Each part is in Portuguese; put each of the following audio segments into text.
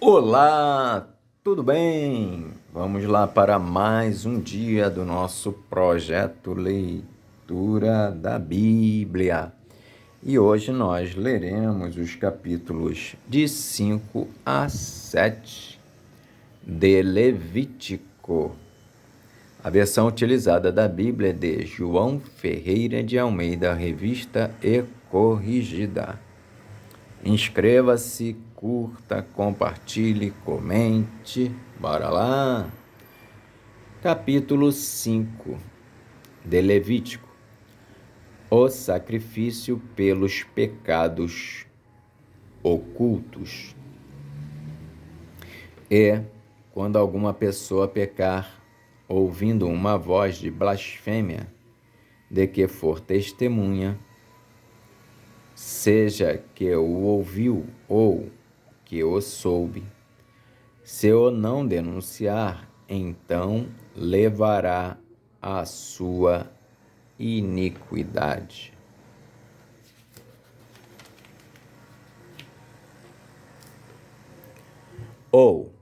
Olá, tudo bem? Vamos lá para mais um dia do nosso projeto Leitura da Bíblia. E hoje nós leremos os capítulos de 5 a 7 de Levítico. A versão utilizada da Bíblia é de João Ferreira de Almeida, revista e corrigida. Inscreva-se, curta, compartilhe, comente. Bora lá! Capítulo 5 de Levítico. O sacrifício pelos pecados ocultos. E, quando alguma pessoa pecar, ouvindo uma voz de blasfêmia, de que for testemunha, seja que o ouviu ou que o soube, se o não denunciar, então levará a sua iniquidade. Ou,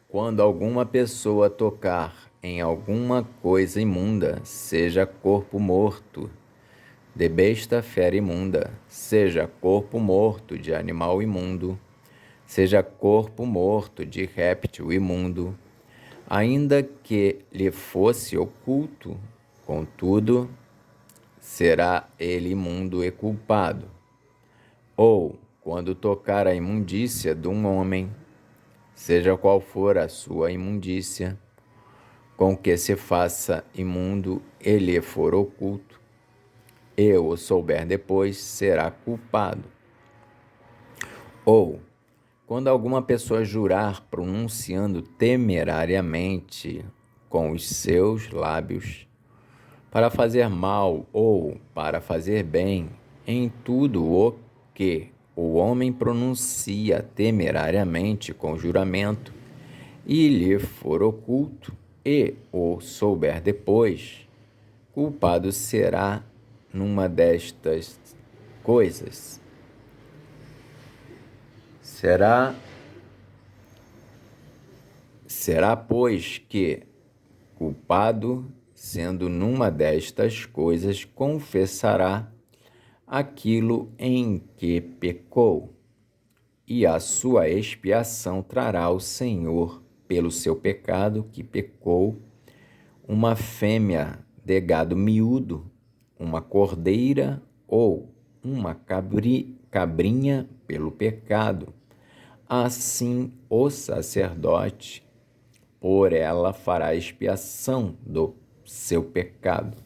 quando alguma pessoa tocar em alguma coisa imunda, seja corpo morto de besta fera imunda, seja corpo morto de animal imundo, seja corpo morto de réptil imundo, ainda que lhe fosse oculto, contudo, será ele imundo e culpado. Ou, quando tocar a imundícia de um homem, seja qual for a sua imundícia, com que se faça imundo e lhe for oculto, e o souber depois, será culpado. Ou, quando alguma pessoa jurar pronunciando temerariamente com os seus lábios, para fazer mal ou para fazer bem, em tudo o que o homem pronuncia temerariamente com juramento, e lhe for oculto, e o souber depois, culpado será numa destas coisas. Será, pois, que, culpado, sendo numa destas coisas, confessará aquilo em que pecou, e a sua expiação trará ao Senhor pelo seu pecado que pecou, uma fêmea de gado miúdo, uma cordeira ou uma cabrinha pelo pecado. Assim o sacerdote por ela fará expiação do seu pecado.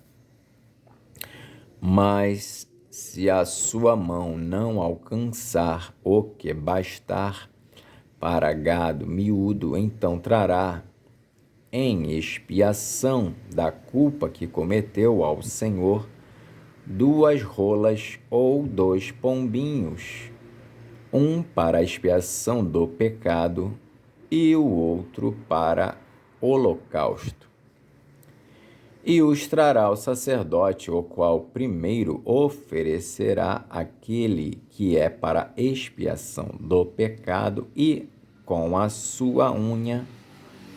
Mas se a sua mão não alcançar o que bastar para gado miúdo, então trará em expiação da culpa que cometeu ao Senhor 2 rolas ou 2 pombinhos, um para a expiação do pecado e o outro para holocausto. E os trará ao sacerdote, o qual primeiro oferecerá aquele que é para expiação do pecado, e com a sua unha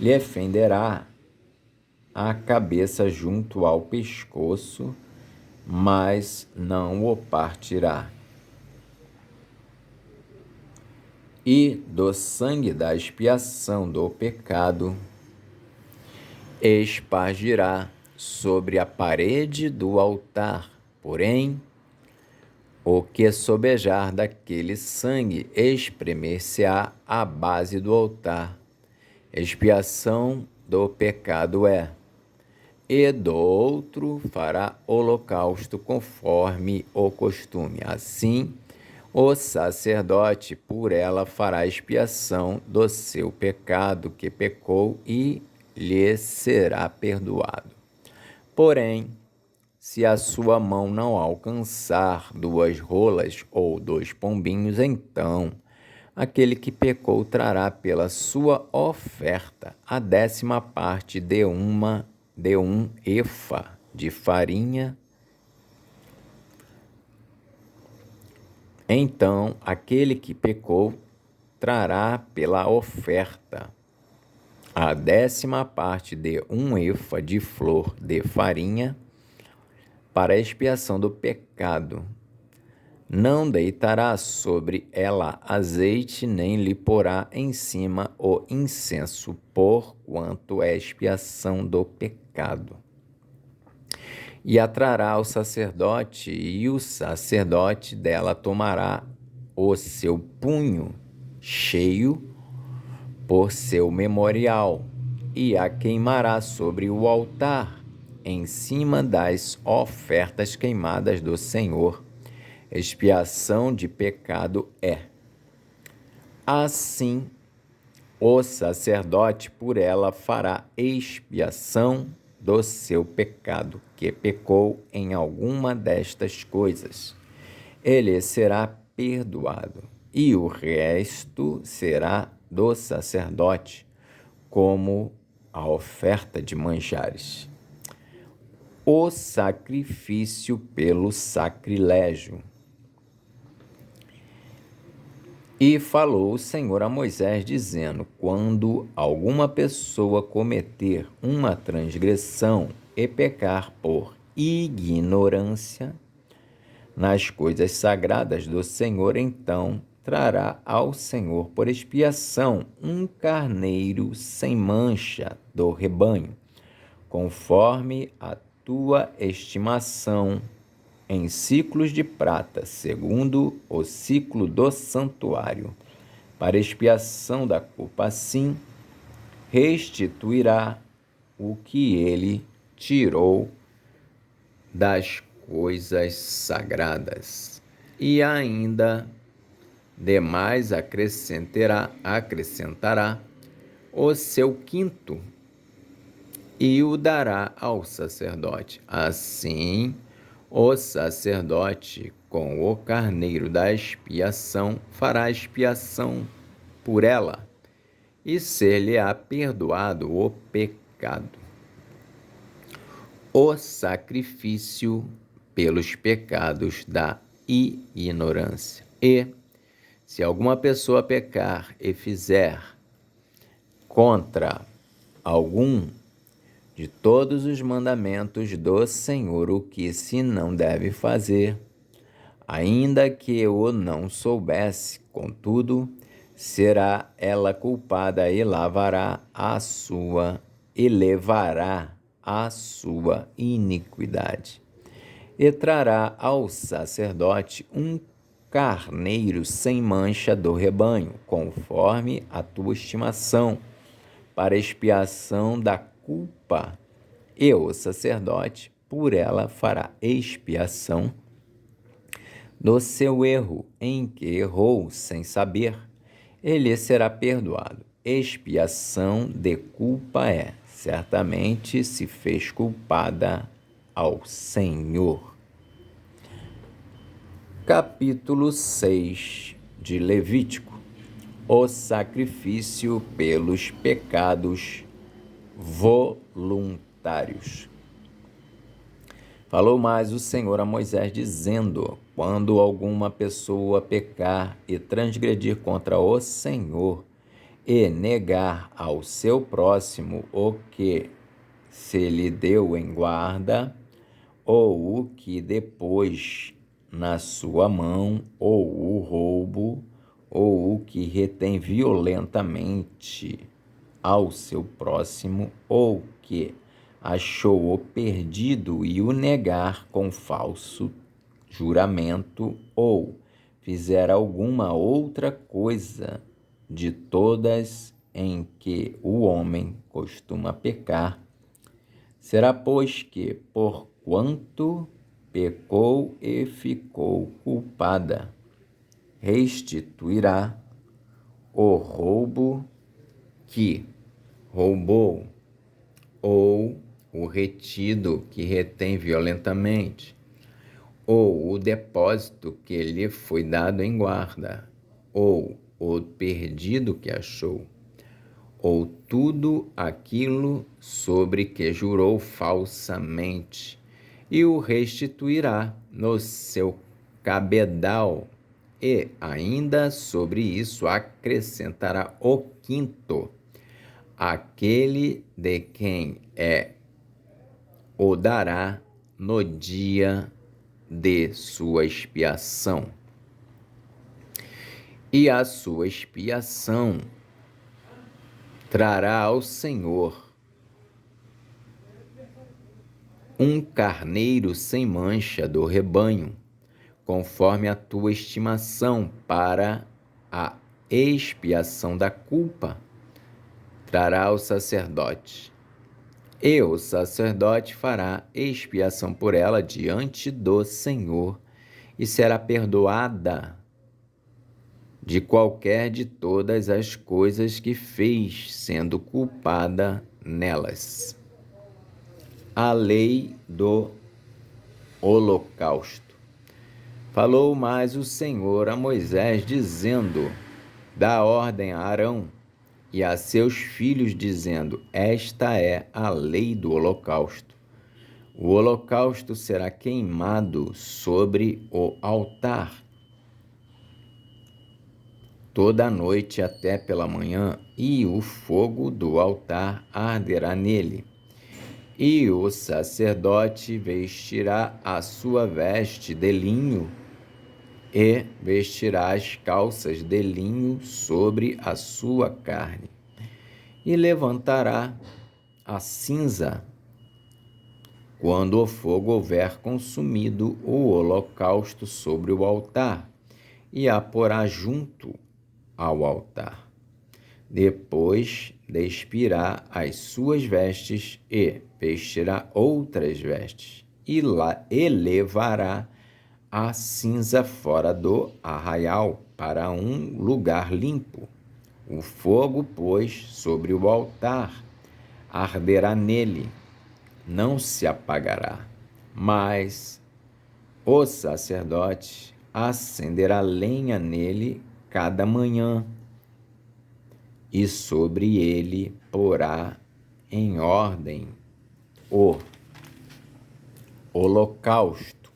lhe fenderá a cabeça junto ao pescoço, mas não o partirá. E do sangue da expiação do pecado espargirá sobre a parede do altar, porém, o que sobejar daquele sangue espremer-se-á à base do altar. Expiação do pecado é. E do outro fará holocausto conforme o costume. Assim, o sacerdote por ela fará expiação do seu pecado que pecou e lhe será perdoado. Porém, se a sua mão não alcançar 2 rolas ou 2 pombinhos, então aquele que pecou trará pela sua oferta a 10ª parte de um efa de farinha. Então aquele que pecou trará pela oferta a 10ª parte de 1 efa de flor de farinha para a expiação do pecado. Não deitará sobre ela azeite, nem lhe porá em cima o incenso, porquanto é expiação do pecado. E a trará ao sacerdote, e o sacerdote dela tomará o seu punho cheio por seu memorial, e a queimará sobre o altar, em cima das ofertas queimadas do Senhor. Expiação de pecado é. Assim, o sacerdote por ela fará expiação do seu pecado, que pecou em alguma destas coisas. Ele será perdoado, e o resto será do sacerdote, como a oferta de manjares. O sacrifício pelo sacrilégio. E falou o Senhor a Moisés, dizendo: quando alguma pessoa cometer uma transgressão e pecar por ignorância nas coisas sagradas do Senhor, então trará ao Senhor por expiação um carneiro sem mancha do rebanho, conforme a tua estimação, em ciclos de prata, segundo o ciclo do santuário, para expiação da culpa. Assim restituirá o que ele tirou das coisas sagradas. E ainda demais acrescentará o seu quinto e o dará ao sacerdote. Assim, o sacerdote, com o carneiro da expiação, fará expiação por ela, e ser-lhe-á perdoado o pecado. O sacrifício pelos pecados da ignorância. E, se alguma pessoa pecar e fizer contra algum de todos os mandamentos do Senhor o que se não deve fazer, ainda que o não soubesse, contudo, será ela culpada e levará a sua iniquidade. E trará ao sacerdote um carneiro sem mancha do rebanho, conforme a tua estimação, para expiação da culpa, e o sacerdote por ela fará expiação do seu erro, em que errou sem saber. Ele será perdoado. Expiação de culpa é: certamente se fez culpada ao Senhor. Capítulo 6 de Levítico. O sacrifício pelos pecados voluntários. Falou mais o Senhor a Moisés, dizendo: quando alguma pessoa pecar e transgredir contra o Senhor, e negar ao seu próximo o que se lhe deu em guarda, ou o que depois na sua mão, ou o roubo, ou o que retém violentamente ao seu próximo, ou que achou-o perdido e o negar com falso juramento, ou fizer alguma outra coisa de todas em que o homem costuma pecar, será, pois, que, porquanto pecou e ficou culpada, restituirá o roubo que roubou, ou o retido que retém violentamente, ou o depósito que lhe foi dado em guarda, ou o perdido que achou, ou tudo aquilo sobre que jurou falsamente, e o restituirá no seu cabedal, e ainda sobre isso acrescentará o quinto, aquele de quem o dará no dia de sua expiação. E a sua expiação trará ao Senhor um carneiro sem mancha do rebanho, conforme a tua estimação, para a expiação da culpa, trará ao sacerdote. E o sacerdote fará expiação por ela diante do Senhor, e será perdoada de qualquer de todas as coisas que fez, sendo culpada nelas. A lei do holocausto. Falou mais o Senhor a Moisés, dizendo: dá ordem a Arão e a seus filhos, dizendo: esta é a lei do holocausto. O holocausto será queimado sobre o altar toda a noite até pela manhã, e o fogo do altar arderá nele. E o sacerdote vestirá a sua veste de linho e vestirá as calças de linho sobre a sua carne, e levantará a cinza quando o fogo houver consumido o holocausto sobre o altar, e a porá junto ao altar. Depois despirá as suas vestes e vestirá outras vestes, e levará a cinza fora do arraial para um lugar limpo. O fogo, pois, sobre o altar arderá nele, não se apagará, mas o sacerdote acenderá lenha nele cada manhã, e sobre ele porá em ordem o holocausto,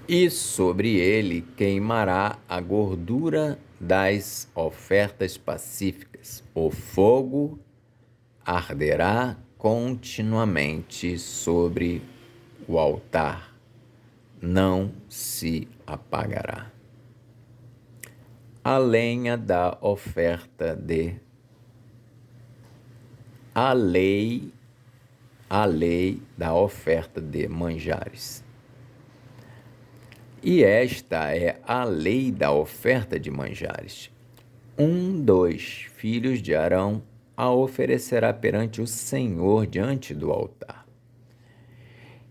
e sobre ele queimará a gordura das ofertas pacíficas. O fogo arderá continuamente sobre o altar, não se apagará. A lenha da oferta a lei da oferta de manjares. E esta é a lei da oferta de manjares. Um dos filhos de Arão a oferecerá perante o Senhor diante do altar.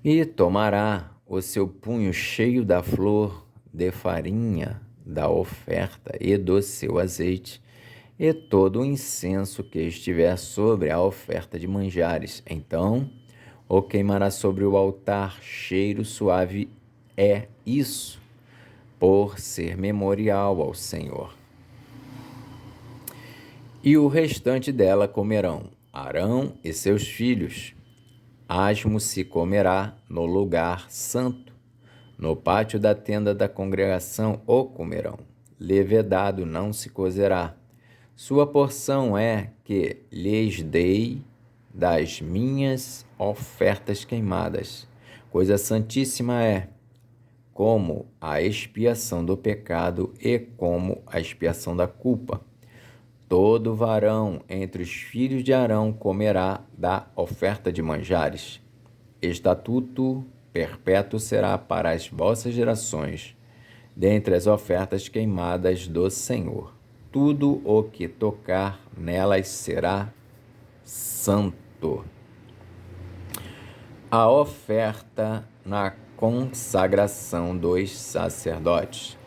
E tomará o seu punho cheio da flor de farinha da oferta e do seu azeite, e todo o incenso que estiver sobre a oferta de manjares. Então o queimará sobre o altar. Cheiro suave é isso, por ser memorial ao Senhor. E o restante dela comerão Arão e seus filhos. Asmo se comerá no lugar santo, no pátio da tenda da congregação o comerão. Levedado não se cozerá. Sua porção é que lhes dei das minhas ofertas queimadas. Coisa santíssima é, como a expiação do pecado e como a expiação da culpa. Todo varão entre os filhos de Arão comerá da oferta de manjares. Estatuto perpétuo será para as vossas gerações, dentre as ofertas queimadas do Senhor. Tudo o que tocar nelas será santo. A oferta na consagração dos sacerdotes.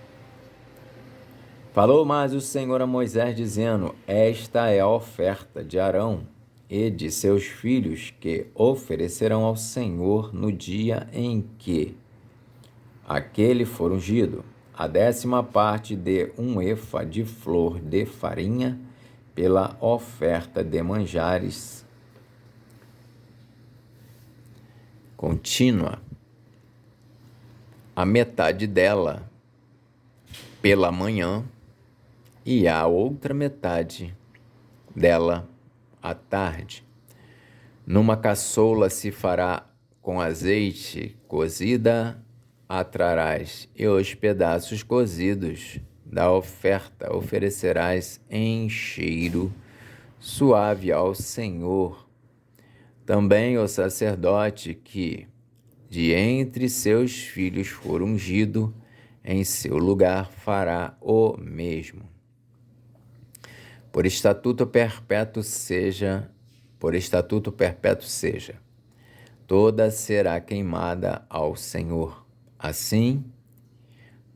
Falou mais o Senhor a Moisés, dizendo: esta é a oferta de Arão e de seus filhos, que oferecerão ao Senhor no dia em que aquele for ungido: a 10ª parte de um efa de flor de farinha, pela oferta de manjares contínua, a metade dela pela manhã e a outra metade dela à tarde. Numa caçoula se fará com azeite cozida, a trarás, e os pedaços cozidos da oferta oferecerás em cheiro suave ao Senhor. Também o sacerdote que de entre seus filhos for ungido, em seu lugar fará o mesmo. Por estatuto perpétuo seja, toda será queimada ao Senhor. Assim,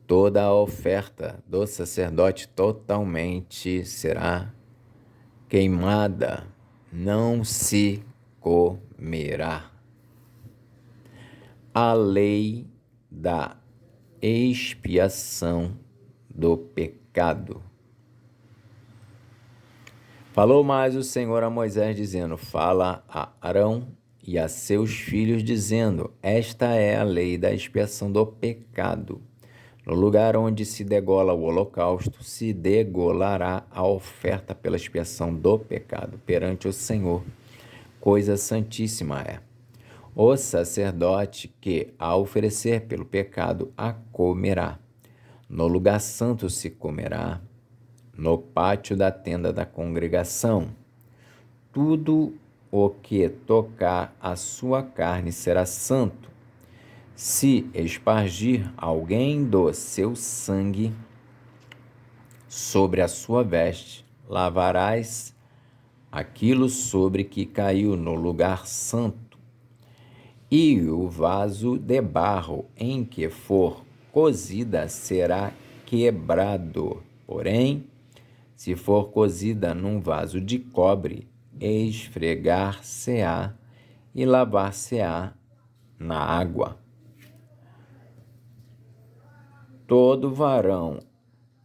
toda a oferta do sacerdote totalmente será queimada, não se comerá. A lei da expiação do pecado. Falou mais o Senhor a Moisés, dizendo: Fala a Arão e a seus filhos, dizendo: Esta é a lei da expiação do pecado. No lugar onde se degola o holocausto, se degolará a oferta pela expiação do pecado perante o Senhor. Coisa santíssima é. O sacerdote que, a oferecer pelo pecado, a comerá. No lugar santo se comerá, no pátio da tenda da congregação. Tudo o que tocar a sua carne será santo. Se espargir alguém do seu sangue sobre a sua veste, lavarás aquilo sobre que caiu no lugar santo. E o vaso de barro em que for cozida será quebrado. Porém, se for cozida num vaso de cobre, esfregar-se-á e lavar-se-á na água. Todo varão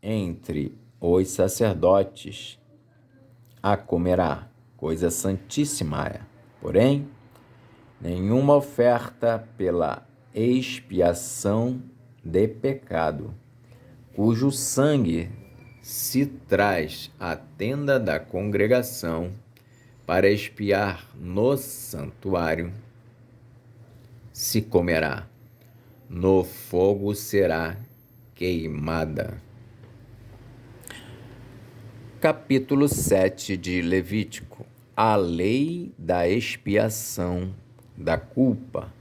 entre os sacerdotes a comerá, coisa santíssima é. Porém, nenhuma oferta pela expiação de pecado, cujo sangue se traz à tenda da congregação para expiar no santuário, se comerá, no fogo será queimada. Capítulo 7 de Levítico. A lei da expiação da culpa.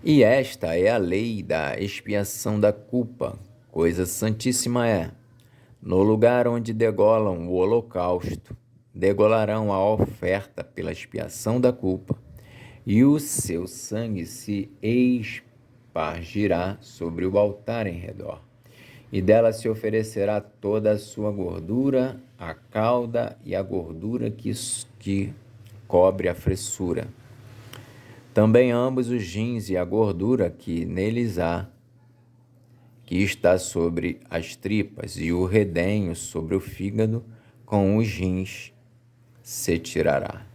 E esta é a lei da expiação da culpa, coisa santíssima é. No lugar onde degolam o holocausto, degolarão a oferta pela expiação da culpa, e o seu sangue se espargirá sobre o altar em redor. E dela se oferecerá toda a sua gordura, a cauda e a gordura que cobre a fressura. Também ambos os rins e a gordura que neles há, que está sobre as tripas, e o redenho sobre o fígado, com os rins se tirará.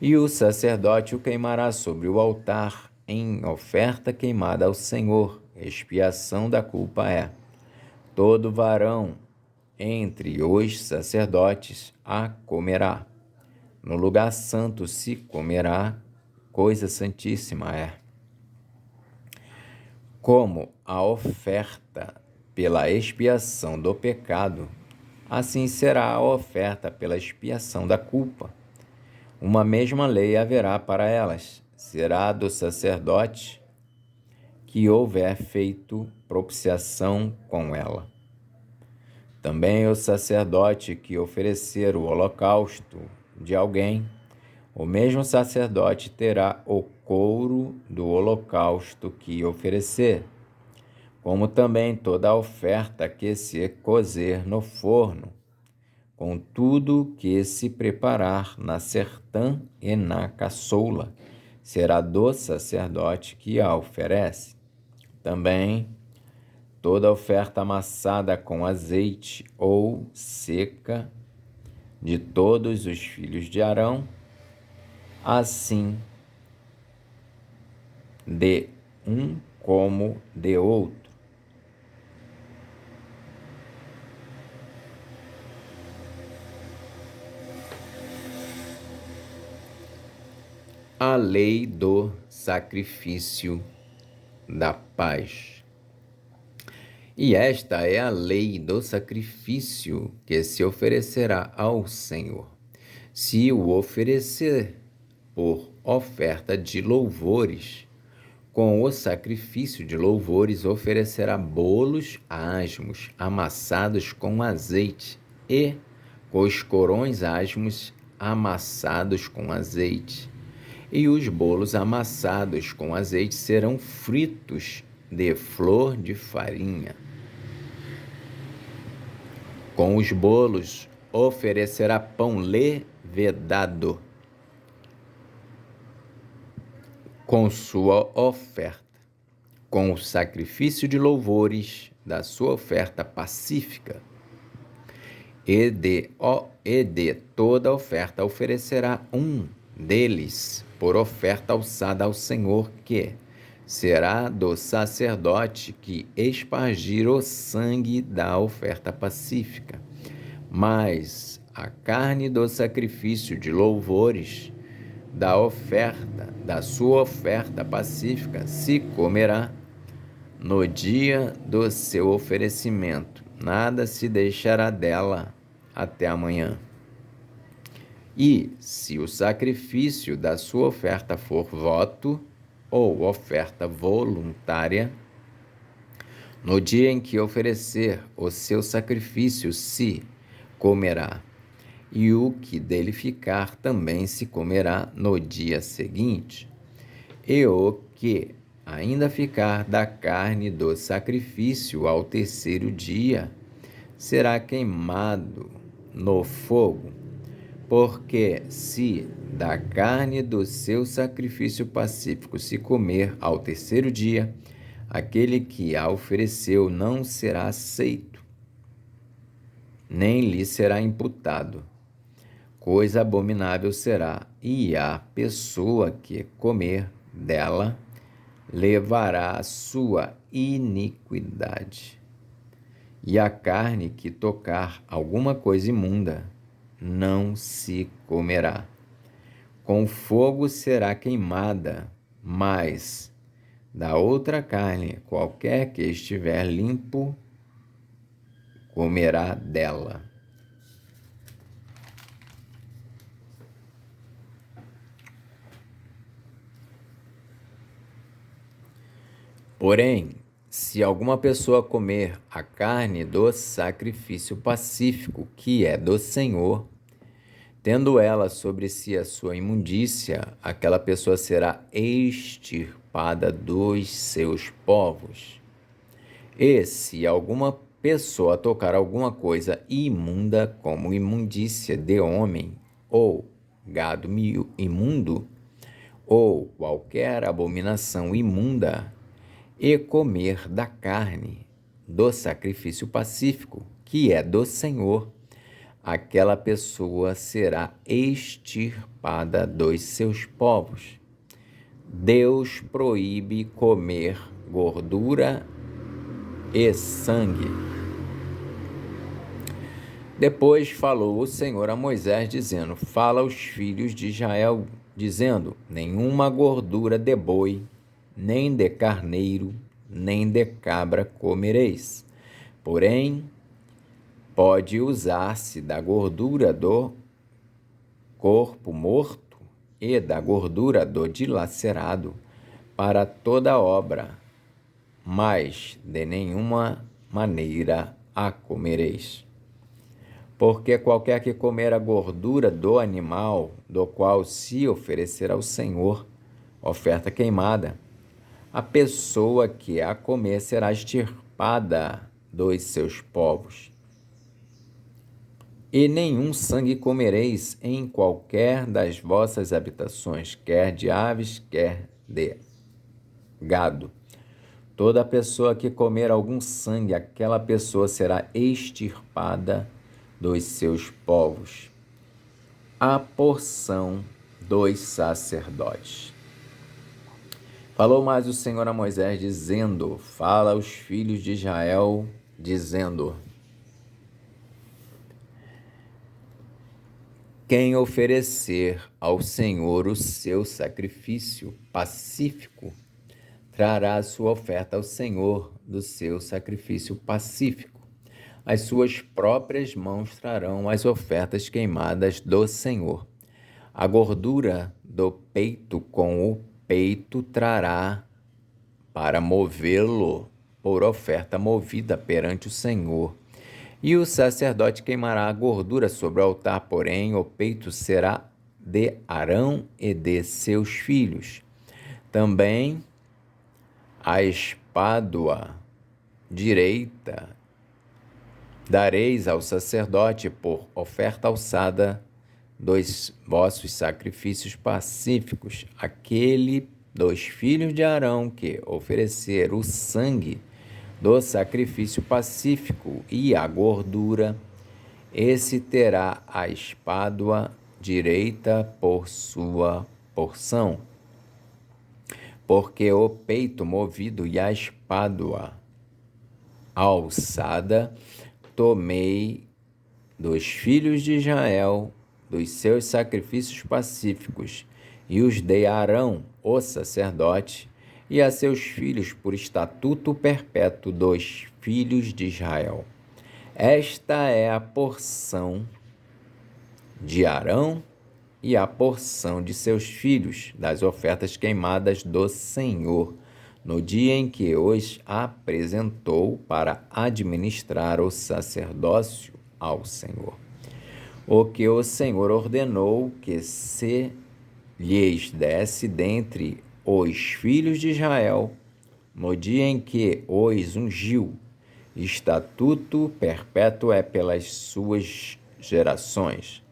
E o sacerdote o queimará sobre o altar em oferta queimada ao Senhor. Expiação da culpa é. Todo varão entre os sacerdotes a comerá. No lugar santo se comerá, coisa santíssima é. Como a oferta pela expiação do pecado, assim será a oferta pela expiação da culpa. Uma mesma lei haverá para elas. Será do sacerdote que houver feito propiciação com ela. Também o sacerdote que oferecer o holocausto de alguém, o mesmo sacerdote terá o couro do holocausto que oferecer, como também toda a oferta que se cozer no forno, com tudo que se preparar na sertã e na caçoula, será do sacerdote que a oferece. Também toda oferta amassada com azeite ou seca de todos os filhos de Arão, assim de um como de outro. a lei do sacrifício da paz. E esta é a lei do sacrifício que se oferecerá ao Senhor. Se o oferecer por oferta de louvores, com o sacrifício de louvores oferecerá bolos asmos amassados com azeite e coscorões asmos amassados com azeite. E os bolos amassados com azeite serão fritos de flor de farinha. Com os bolos oferecerá pão levedado com sua oferta, com o sacrifício de louvores da sua oferta pacífica, e de toda oferta oferecerá um deles por oferta alçada ao Senhor, que será do sacerdote que espargir o sangue da oferta pacífica. Mas a carne do sacrifício de louvores da sua oferta pacífica se comerá no dia do seu oferecimento, nada se deixará dela até amanhã. E se o sacrifício da sua oferta for voto ou oferta voluntária, no dia em que oferecer o seu sacrifício se comerá, e o que dele ficar também se comerá no dia seguinte. E o que ainda ficar da carne do sacrifício ao terceiro dia será queimado no fogo, porque se da carne do seu sacrifício pacífico se comer ao terceiro dia, aquele que a ofereceu não será aceito, nem lhe será imputado. Coisa abominável será, e a pessoa que comer dela levará a sua iniquidade. E a carne que tocar alguma coisa imunda não se comerá. Com fogo será queimada, mas da outra carne, qualquer que estiver limpo, comerá dela. Porém, se alguma pessoa comer a carne do sacrifício pacífico, que é do Senhor, tendo ela sobre si a sua imundícia, aquela pessoa será extirpada dos seus povos. E se alguma pessoa tocar alguma coisa imunda, como imundícia de homem, ou gado imundo, ou qualquer abominação imunda, e comer da carne do sacrifício pacífico, que é do Senhor, aquela pessoa será extirpada dos seus povos. Deus proíbe comer gordura e sangue. Depois falou o Senhor a Moisés, dizendo: fala aos filhos de Israel, dizendo: nenhuma gordura de boi, nem de carneiro, nem de cabra comereis. Porém, pode usar-se da gordura do corpo morto e da gordura do dilacerado para toda obra, mas de nenhuma maneira a comereis. Porque qualquer que comer a gordura do animal, do qual se oferecer ao Senhor oferta queimada, a pessoa que a comer será extirpada dos seus povos. E nenhum sangue comereis em qualquer das vossas habitações, quer de aves, quer de gado. Toda pessoa que comer algum sangue, aquela pessoa será extirpada dos seus povos. A porção dos sacerdotes. Falou mais o Senhor a Moisés, dizendo: fala aos filhos de Israel, dizendo: quem oferecer ao Senhor o seu sacrifício pacífico, trará a sua oferta ao Senhor do seu sacrifício pacífico. As suas próprias mãos trarão as ofertas queimadas do Senhor. A gordura do peito com o peito trará para movê-lo por oferta movida perante o Senhor. E o sacerdote queimará a gordura sobre o altar, porém o peito será de Arão e de seus filhos. Também a espádua direita dareis ao sacerdote por oferta alçada dos vossos sacrifícios pacíficos, aquele dos filhos de Arão que oferecer o sangue do sacrifício pacífico e a gordura, esse terá a espádua direita por sua porção. Porque o peito movido e a espádua alçada tomei dos filhos de Israel, dos seus sacrifícios pacíficos, e os dei a Arão, o sacerdote, e a seus filhos por estatuto perpétuo dos filhos de Israel. Esta é a porção de Arão e a porção de seus filhos das ofertas queimadas do Senhor, no dia em que os apresentou para administrar o sacerdócio ao Senhor. O que o Senhor ordenou que se lhes desse dentre os filhos de Israel, no dia em que os ungiu. Estatuto perpétuo é pelas suas gerações.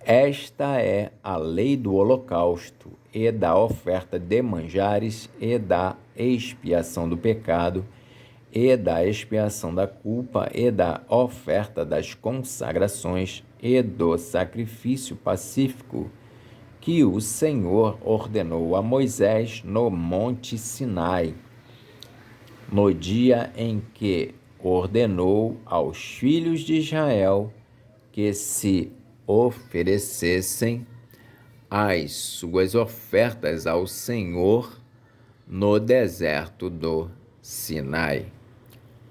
Esta é a lei do holocausto e da oferta de manjares e da expiação do pecado e da expiação da culpa e da oferta das consagrações e do sacrifício pacífico que o Senhor ordenou a Moisés no monte Sinai, no dia em que ordenou aos filhos de Israel que se oferecessem as suas ofertas ao Senhor no deserto do Sinai.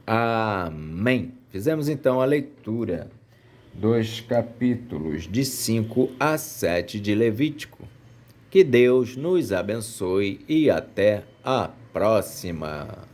Amém. Fizemos então a leitura dos capítulos de 5 a 7 de Levítico. Que Deus nos abençoe e até a próxima.